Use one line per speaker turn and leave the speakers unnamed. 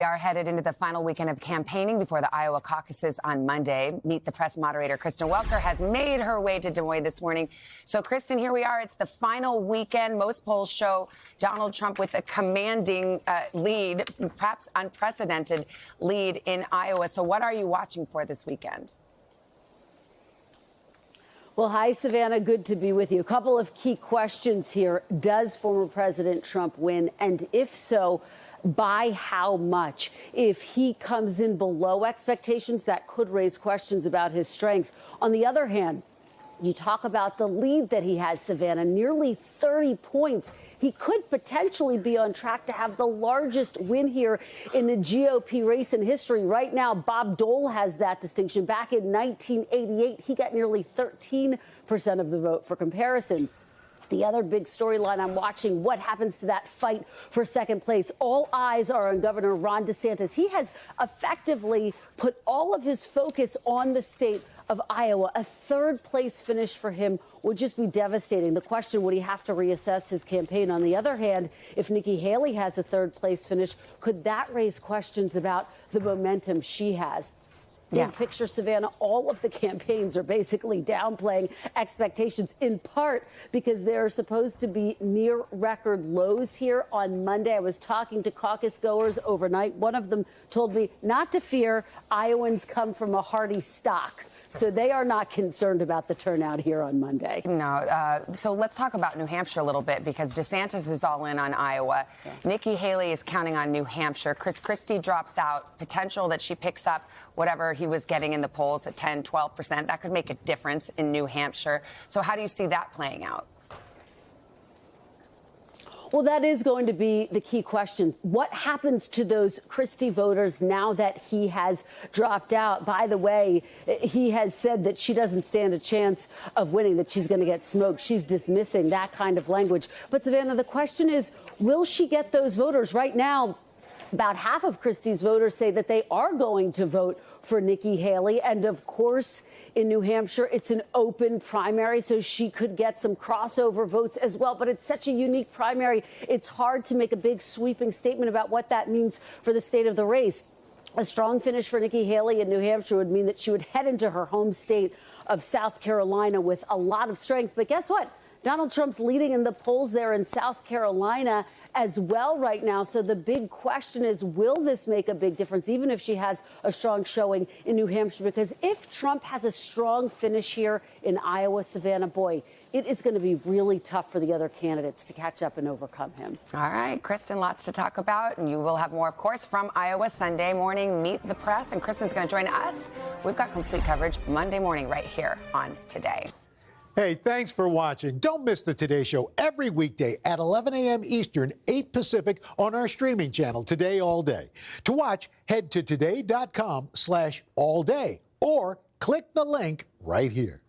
We are headed into the final weekend of campaigning before the Iowa caucuses on Monday. Meet the Press moderator Kristen Welker has made her way to Des Moines this morning. So, Kristen, here we are. It's the final weekend. Most polls show Donald Trump with a commanding lead, perhaps unprecedented lead in Iowa. So what are you watching for this weekend?
Well, hi, Savannah. Good to be with you. A couple of key questions here. Does former President Trump win? And if so, by how much? If he comes in below expectations, that could raise questions about his strength. On the other hand, you talk about the lead that he has, Savannah, nearly 30 points. He could potentially be on track to have the largest win here in the GOP race in history. Right now, Bob Dole has that distinction. Back in 1988, he got nearly 13% of the vote. For comparison, the other big storyline I'm watching, what happens to that fight for second place? All eyes are on Governor Ron DeSantis. He has effectively put all of his focus on the state of Iowa. A third place finish for him would just be devastating. The question, would he have to reassess his campaign? On the other hand, if Nikki Haley has a third place finish, could that raise questions about the momentum she has? Big picture, Savannah, all of the campaigns are basically downplaying expectations, in part because they're supposed to be near record lows here on Monday. I was talking to caucus goers overnight. One of them told me not to fear. Iowans come from a hearty stock, so they are not concerned about the turnout here on Monday.
No. So let's talk about New Hampshire a little bit, because DeSantis is all in on Iowa. Yeah. Nikki Haley is counting on New Hampshire. Chris Christie drops out. Potential that she picks up whatever he was getting in the polls at 10, 12%. That could make a difference in New Hampshire. So how do you see that playing out?
Well, that is going to be the key question. What happens to those Christie voters now that he has dropped out? By the way, he has said that she doesn't stand a chance of winning, that she's going to get smoked. She's dismissing that kind of language. But, Savannah, the question is, will she get those voters? Right now, about half of Christie's voters say that they are going to vote for Nikki Haley. And, of course, in New Hampshire, it's an open primary, so she could get some crossover votes as well. But it's such a unique primary, it's hard to make a big sweeping statement about what that means for the state of the race. A strong finish for Nikki Haley in New Hampshire would mean that she would head into her home state of South Carolina with a lot of strength. But guess what? Donald Trump's leading in the polls there in South Carolina as well right now. So the big question is, will this make a big difference, even if she has a strong showing in New Hampshire? Because if Trump has a strong finish here in Iowa, Savannah, boy, it is going to be really tough for the other candidates to catch up and overcome him.
All right, Kristen, lots to talk about. And you will have more, of course, from Iowa Sunday morning. Meet the Press. And Kristen's going to join us. We've got complete coverage Monday morning right here on Today.
Hey, thanks for watching. Don't miss the Today Show every weekday at 11 a.m. Eastern, 8 Pacific on our streaming channel, Today All Day. To watch, head to today.com/allday or click the link right here.